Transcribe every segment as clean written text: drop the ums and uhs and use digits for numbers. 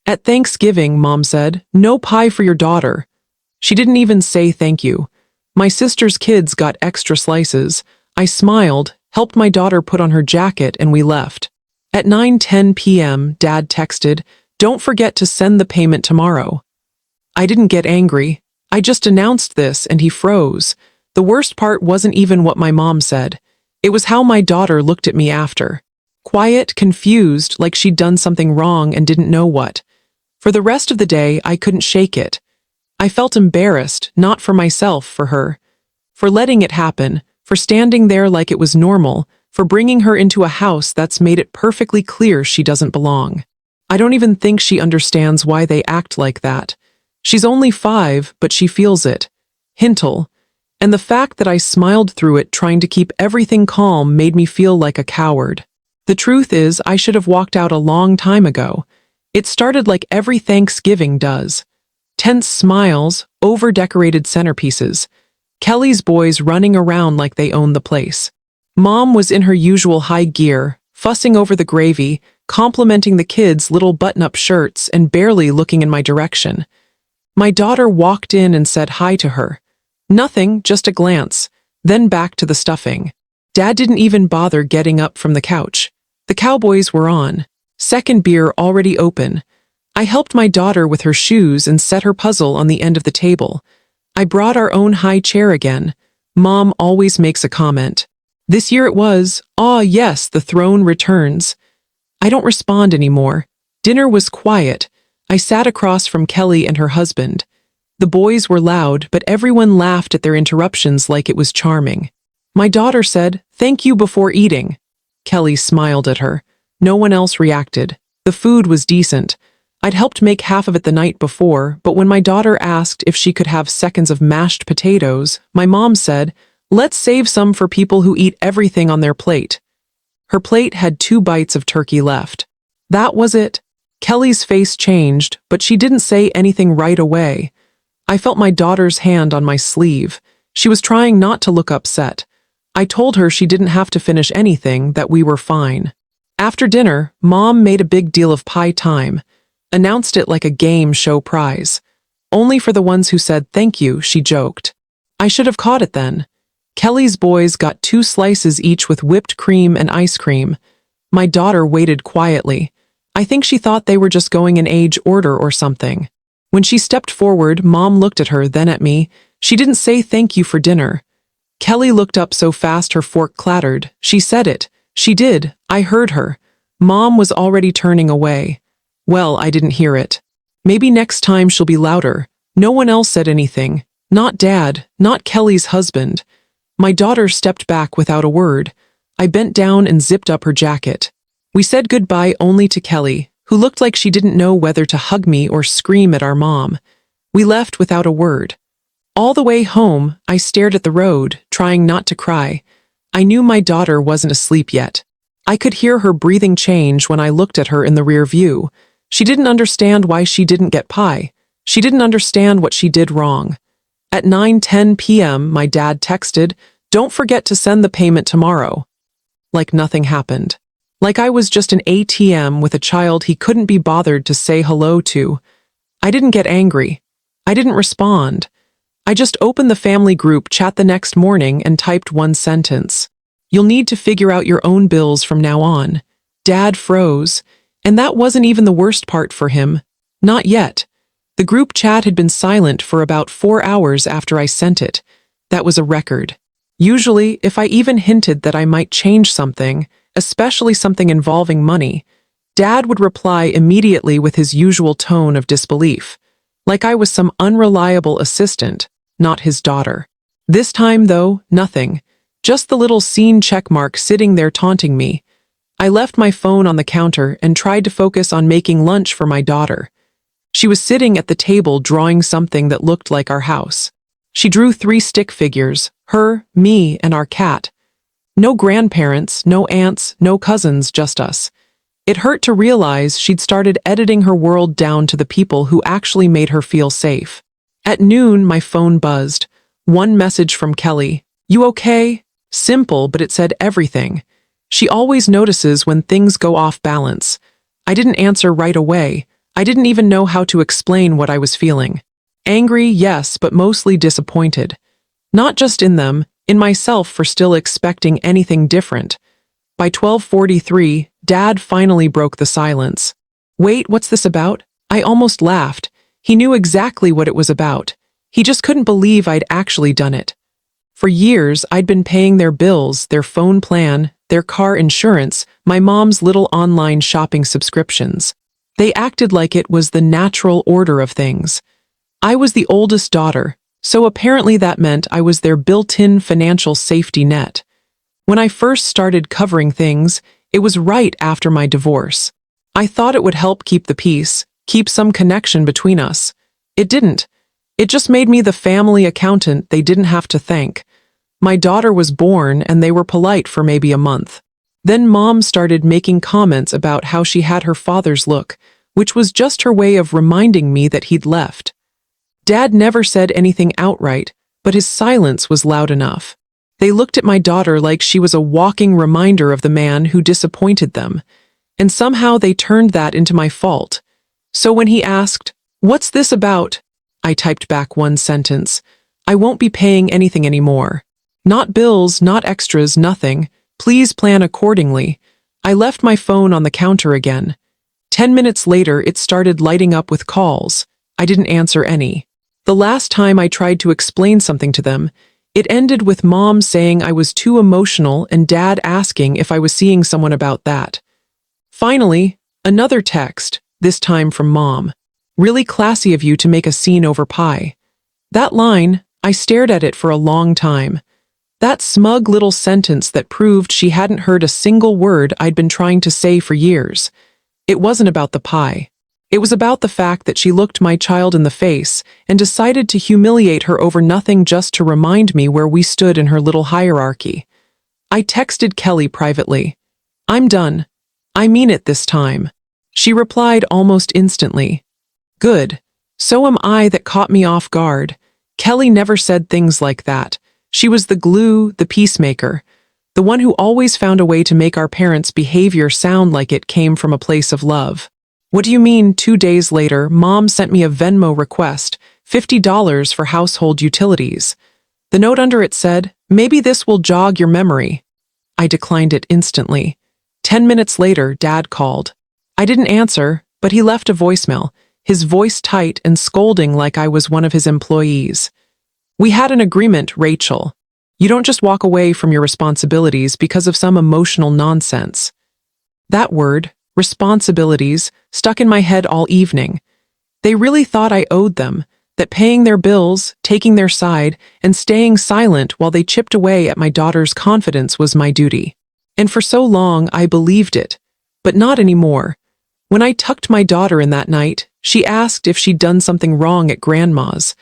At Thanksgiving, Mom said, no pie for your daughter. She didn't even say thank you. My sister's kids got extra slices. I smiled, helped my daughter put on her jacket, and we left. At 9:10 p.m., Dad texted, don't forget to send the payment tomorrow. I didn't get angry. I just announced this and he froze. The worst part wasn't even what my mom said. It was how my daughter looked at me after. Quiet, confused, like she'd done something wrong and didn't know what. For the rest of the day, I couldn't shake it. I felt embarrassed, not for myself, for her. For letting it happen, for standing there like it was normal, for bringing her into a house that's made it perfectly clear she doesn't belong. I don't even think she understands why they act like that. She's only 5, but she feels it. Hintle. And the fact that I smiled through it trying to keep everything calm made me feel like a coward. The truth is, I should have walked out a long time ago. It started like every Thanksgiving does. Tense smiles, over-decorated centerpieces. Kelly's boys running around like they own the place. Mom was in her usual high gear, fussing over the gravy, complimenting the kids' little button-up shirts, and barely looking in my direction. My daughter walked in and said hi to her. Nothing, just a glance, then back to the stuffing. Dad didn't even bother getting up from the couch. The Cowboys were on. Second beer already open. I helped my daughter with her shoes and set her puzzle on the end of the table. I brought our own high chair again. Mom always makes a comment. This year it was, "Ah, yes, the throne returns." I don't respond anymore. Dinner was quiet. I sat across from Kelly and her husband. The boys were loud, but everyone laughed at their interruptions like it was charming. My daughter said, "Thank you," before eating. Kelly smiled at her. No one else reacted. The food was decent. I'd helped make half of it the night before, but when my daughter asked if she could have seconds of mashed potatoes, my mom said, "Let's save some for people who eat everything on their plate." Her plate had 2 bites of turkey left. That was it. Kelly's face changed, but she didn't say anything right away. I felt my daughter's hand on my sleeve. She was trying not to look upset. I told her she didn't have to finish anything, that we were fine. After dinner, Mom made a big deal of pie time, announced it like a game show prize. Only for the ones who said thank you, she joked. I should have caught it then. Kelly's boys got 2 slices each with whipped cream and ice cream. My daughter waited quietly. I think she thought they were just going in age order or something. When she stepped forward, Mom looked at her, then at me. She didn't say thank you for dinner. Kelly looked up so fast her fork clattered. She said it. She did. I heard her. Mom was already turning away. Well, I didn't hear it. Maybe next time she'll be louder. No one else said anything. Not Dad, not Kelly's husband. My daughter stepped back without a word. I bent down and zipped up her jacket. We said goodbye only to Kelly, who looked like she didn't know whether to hug me or scream at our mom. We left without a word. All the way home, I stared at the road, trying not to cry. I knew my daughter wasn't asleep yet. I could hear her breathing change when I looked at her in the rear view. She didn't understand why she didn't get pie. She didn't understand what she did wrong. At 9:10 p.m., my dad texted, "Don't forget to send the payment tomorrow." Like nothing happened. Like I was just an ATM with a child he couldn't be bothered to say hello to. I didn't get angry. I didn't respond. I just opened the family group chat the next morning and typed one sentence. "You'll need to figure out your own bills from now on." Dad froze, and that wasn't even the worst part for him. Not yet. The group chat had been silent for about 4 hours after I sent it. That was a record. Usually, if I even hinted that I might change something, especially something involving money, Dad would reply immediately with his usual tone of disbelief, like I was some unreliable assistant, not his daughter. This time, though, nothing. Just the little scene checkmark sitting there taunting me. I left my phone on the counter and tried to focus on making lunch for my daughter. She was sitting at the table drawing something that looked like our house. She drew 3 stick figures, her, me, and our cat. No grandparents, no aunts, no cousins, just us. It hurt to realize she'd started editing her world down to the people who actually made her feel safe. At noon, my phone buzzed. One message from Kelly. "You okay?" Simple, but it said everything. She always notices when things go off balance. I didn't answer right away. I didn't even know how to explain what I was feeling. Angry, yes, but mostly disappointed. Not just in them, in myself for still expecting anything different. By 12:43, Dad finally broke the silence. Wait, what's this about? I almost laughed. He knew exactly what it was about. He just couldn't believe I'd actually done it. For years, I'd been paying their bills, their phone plan, their car insurance, my mom's little online shopping subscriptions. They acted like it was the natural order of things. I was the oldest daughter, so apparently that meant I was their built-in financial safety net. When I first started covering things, it was right after my divorce. I thought it would help keep the peace, keep some connection between us. It didn't. It just made me the family accountant they didn't have to thank. My daughter was born and they were polite for maybe a month. Then Mom started making comments about how she had her father's look, which was just her way of reminding me that he'd left. Dad never said anything outright, but his silence was loud enough. They looked at my daughter like she was a walking reminder of the man who disappointed them, and somehow they turned that into my fault. So when he asked, "What's this about?" I typed back one sentence: "I won't be paying anything anymore. Not bills, not extras, nothing. Please plan accordingly." I left my phone on the counter again. 10 minutes later, it started lighting up with calls. I didn't answer any. The last time I tried to explain something to them, it ended with Mom saying I was too emotional and Dad asking if I was seeing someone about that. Finally, another text, this time from Mom. "Really classy of you to make a scene over pie." That line, I stared at it for a long time. That smug little sentence that proved she hadn't heard a single word I'd been trying to say for years. It wasn't about the pie. It was about the fact that she looked my child in the face and decided to humiliate her over nothing just to remind me where we stood in her little hierarchy. I texted Kelly privately. "I'm done. I mean it this time." She replied almost instantly. "Good. So am I." That caught me off guard. Kelly never said things like that. She was the glue, the peacemaker, the one who always found a way to make our parents' behavior sound like it came from a place of love. "What do you mean?" 2 days later, Mom sent me a Venmo request, $50 for household utilities. The note under it said, "Maybe this will jog your memory." I declined it instantly. 10 minutes later, Dad called. I didn't answer, but he left a voicemail, his voice tight and scolding like I was one of his employees. "We had an agreement, Rachel. You don't just walk away from your responsibilities because of some emotional nonsense." That word, responsibilities, stuck in my head all evening. They really thought I owed them, that paying their bills, taking their side, and staying silent while they chipped away at my daughter's confidence was my duty. And for so long, I believed it. But not anymore. When I tucked my daughter in that night, she asked if she'd done something wrong at Grandma's.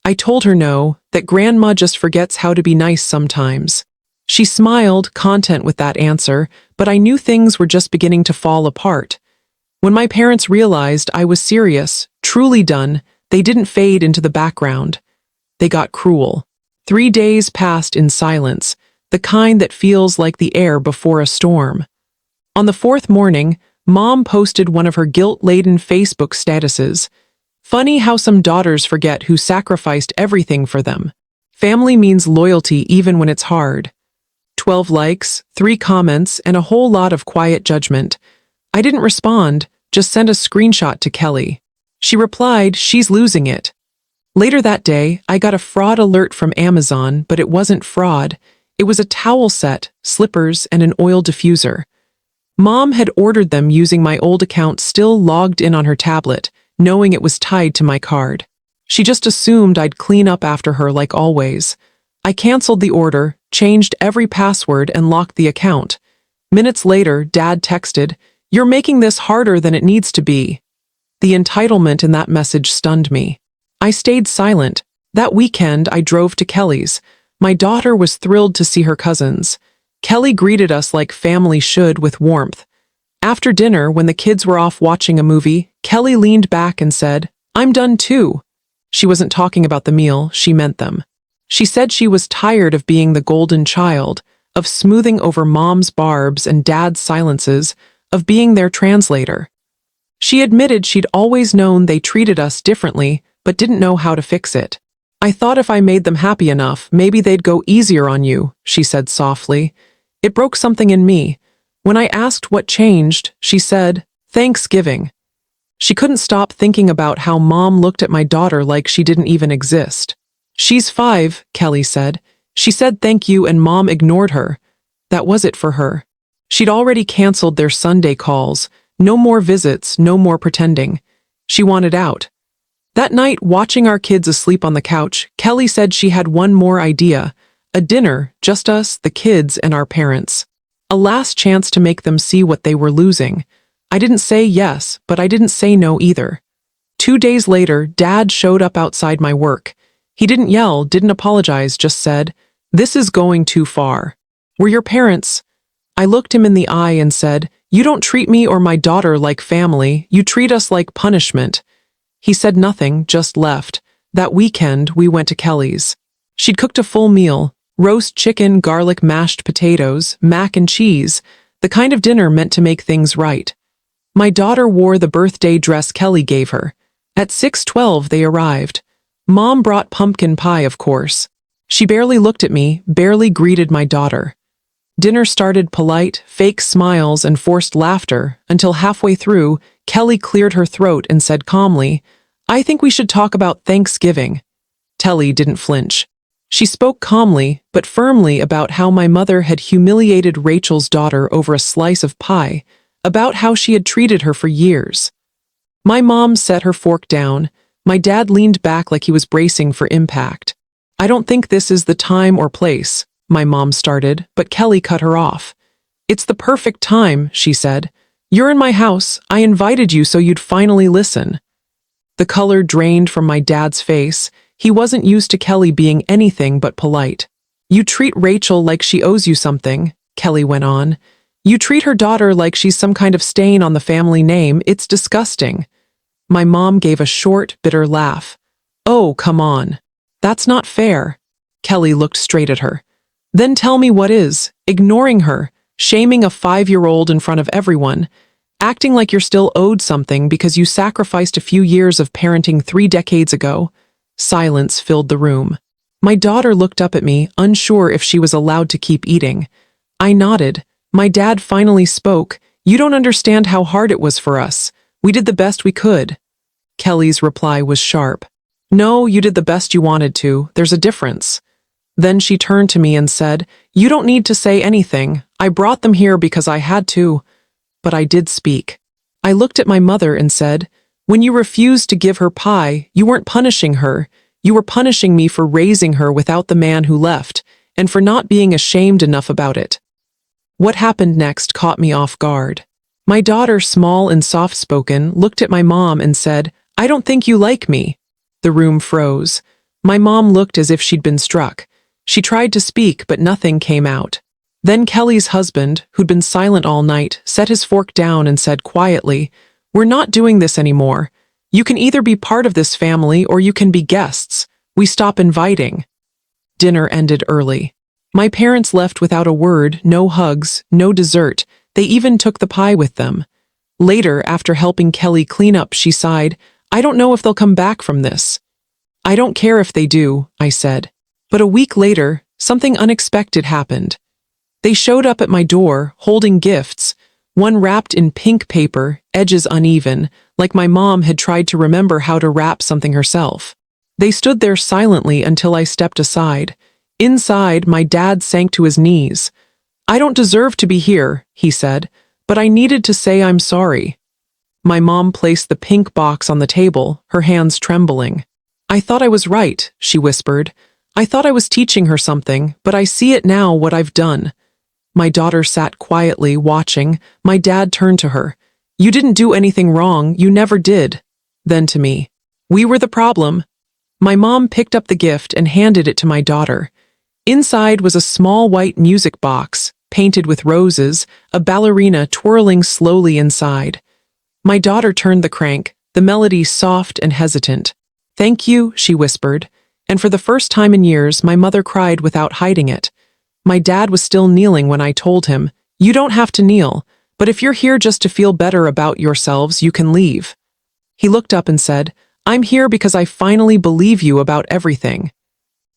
I told her no, that Grandma just forgets how to be nice sometimes. She smiled, content with that answer, but I knew things were just beginning to fall apart. When my parents realized I was serious, truly done, they didn't fade into the background. They got cruel. 3 days passed in silence, the kind that feels like the air before a storm. On the 4th morning, Mom posted one of her guilt-laden Facebook statuses. "Funny how some daughters forget who sacrificed everything for them. Family means loyalty even when it's hard." 12 likes, 3 comments, and a whole lot of quiet judgment. I didn't respond, just sent a screenshot to Kelly. She replied, "She's losing it." Later that day, I got a fraud alert from Amazon, but it wasn't fraud. It was a towel set, slippers, and an oil diffuser. Mom had ordered them using my old account still logged in on her tablet, knowing it was tied to my card. She just assumed I'd clean up after her like always. I canceled the order, changed every password, and locked the account. Minutes later, Dad texted, "You're making this harder than it needs to be." The entitlement in that message stunned me. I stayed silent. That weekend, I drove to Kelly's. My daughter was thrilled to see her cousins. Kelly greeted us like family should, with warmth. After dinner, when the kids were off watching a movie, Kelly leaned back and said, "I'm done too." She wasn't talking about the meal, she meant them. She said she was tired of being the golden child, of smoothing over Mom's barbs and Dad's silences, of being their translator. She admitted she'd always known they treated us differently, but didn't know how to fix it. I thought if I made them happy enough, maybe they'd go easier on you, she said softly. It broke something in me. When I asked what changed, she said, Thanksgiving. She couldn't stop thinking about how Mom looked at my daughter like she didn't even exist. She's 5, Kelly said. She said thank you and Mom ignored her. That was it for her. She'd already canceled their Sunday calls. No more visits, no more pretending. She wanted out. That night, watching our kids asleep on the couch, Kelly said she had one more idea. A dinner, just us, the kids, and our parents. A last chance to make them see what they were losing. I didn't say yes, but I didn't say no either. 2 days later, Dad showed up outside my work. He didn't yell, didn't apologize, just said, "This is going too far. We're your parents." I looked him in the eye and said, "You don't treat me or my daughter like family, you treat us like punishment." He said nothing, just left. That weekend, we went to Kelly's. She'd cooked a full meal, roast chicken, garlic mashed potatoes, mac and cheese, the kind of dinner meant to make things right. My daughter wore the birthday dress Kelly gave her. At 6:12 they arrived. Mom brought pumpkin pie, of course. She barely looked at me, barely greeted my daughter. Dinner started polite, fake smiles and forced laughter, until halfway through, Kelly cleared her throat and said calmly, "I think we should talk about Thanksgiving." Telly didn't flinch. She spoke calmly, but firmly about how my mother had humiliated Rachel's daughter over a slice of pie, about how she had treated her for years. My mom set her fork down. My dad leaned back like he was bracing for impact. "I don't think this is the time or place," my mom started, but Kelly cut her off. "It's the perfect time," she said. "You're in my house. I invited you so you'd finally listen." The color drained from my dad's face. He wasn't used to Kelly being anything but polite. "You treat Rachel like she owes you something," Kelly went on. "You treat her daughter like she's some kind of stain on the family name. It's disgusting." My mom gave a short, bitter laugh. "Oh, come on. That's not fair." Kelly looked straight at her. "Then tell me what is," ignoring her, shaming a 5-year-old in front of everyone, acting like you're still owed something because you sacrificed a few years of parenting 3 decades ago. Silence filled the room. My daughter looked up at me, unsure if she was allowed to keep eating. I nodded. My dad finally spoke. "You don't understand how hard it was for us. We did the best we could." Kelly's reply was sharp. "No, you did the best you wanted to. There's a difference." Then she turned to me and said, "You don't need to say anything. I brought them here because I had to." But I did speak. I looked at my mother and said, "When you refused to give her pie, you weren't punishing her. You were punishing me for raising her without the man who left, and for not being ashamed enough about it." What happened next caught me off guard. My daughter, small and soft-spoken, looked at my mom and said, "I don't think you like me." The room froze. My mom looked as if she'd been struck. She tried to speak, but nothing came out. Then Kelly's husband, who'd been silent all night, set his fork down and said quietly, "We're not doing this anymore. You can either be part of this family or you can be guests. We stop inviting." Dinner ended early. My parents left without a word, no hugs, no dessert. They even took the pie with them. Later, after helping Kelly clean up, she sighed, "I don't know if they'll come back from this." "I don't care if they do," I said. But a week later, something unexpected happened. They showed up at my door, holding gifts, one wrapped in pink paper, edges uneven, like my mom had tried to remember how to wrap something herself. They stood there silently until I stepped aside. Inside, my dad sank to his knees. "I don't deserve to be here," he said, "but I needed to say I'm sorry." My mom placed the pink box on the table, her hands trembling. "I thought I was right," she whispered. "I thought I was teaching her something, but I see it now what I've done." My daughter sat quietly, watching. My dad turned to her. "You didn't do anything wrong, you never did." Then to me, "We were the problem." My mom picked up the gift and handed it to my daughter. Inside was a small white music box, painted with roses, a ballerina twirling slowly inside. My daughter turned the crank, the melody soft and hesitant. "Thank you," she whispered, and for the first time in years, my mother cried without hiding it. My dad was still kneeling when I told him, "You don't have to kneel," But if you're here just to feel better about yourselves, you can leave. He looked up and said, I'm here because I finally believe you about everything.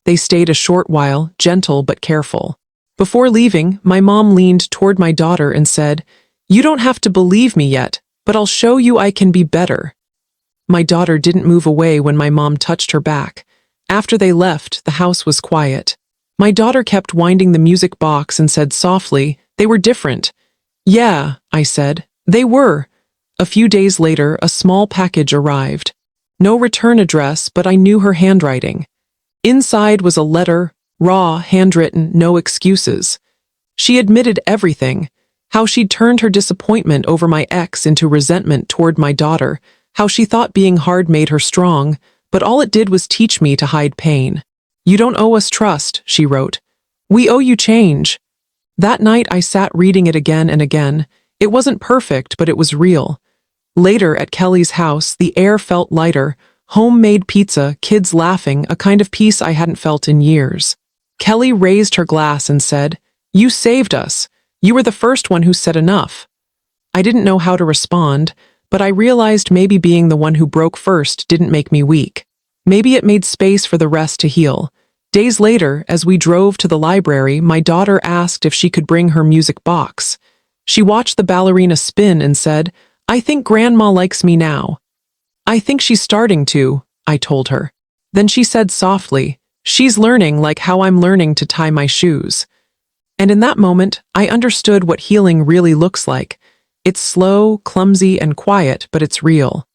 They stayed a short while, gentle but careful. Before leaving, my mom leaned toward my daughter and said, You don't have to believe me yet, but I'll show you I can be better. My daughter didn't move away when my mom touched her back. After they left, the house was quiet. My daughter kept winding the music box and said softly, They were different. Yeah, I said, they were. A few days later, a small package arrived. No return address, but I knew her handwriting. Inside was a letter, raw, handwritten, no excuses. She admitted everything, how she'd turned her disappointment over my ex into resentment toward my daughter, how she thought being hard made her strong, but all it did was teach me to hide pain. You don't owe us trust, she wrote. We owe you change. That night I sat reading it again and again. It wasn't perfect, but it was real. Later, at Kelly's house, the air felt lighter. Homemade pizza, kids laughing, a kind of peace I hadn't felt in years. Kelly raised her glass and said, You saved us. You were the first one who said enough. I didn't know how to respond, but I realized maybe being the one who broke first didn't make me weak. Maybe it made space for the rest to heal. Days later, as we drove to the library, my daughter asked if she could bring her music box. She watched the ballerina spin and said, I think Grandma likes me now. I think she's starting to, I told her. Then she said softly, She's learning like how I'm learning to tie my shoes. And in that moment, I understood what healing really looks like. It's slow, clumsy, and quiet, but it's real.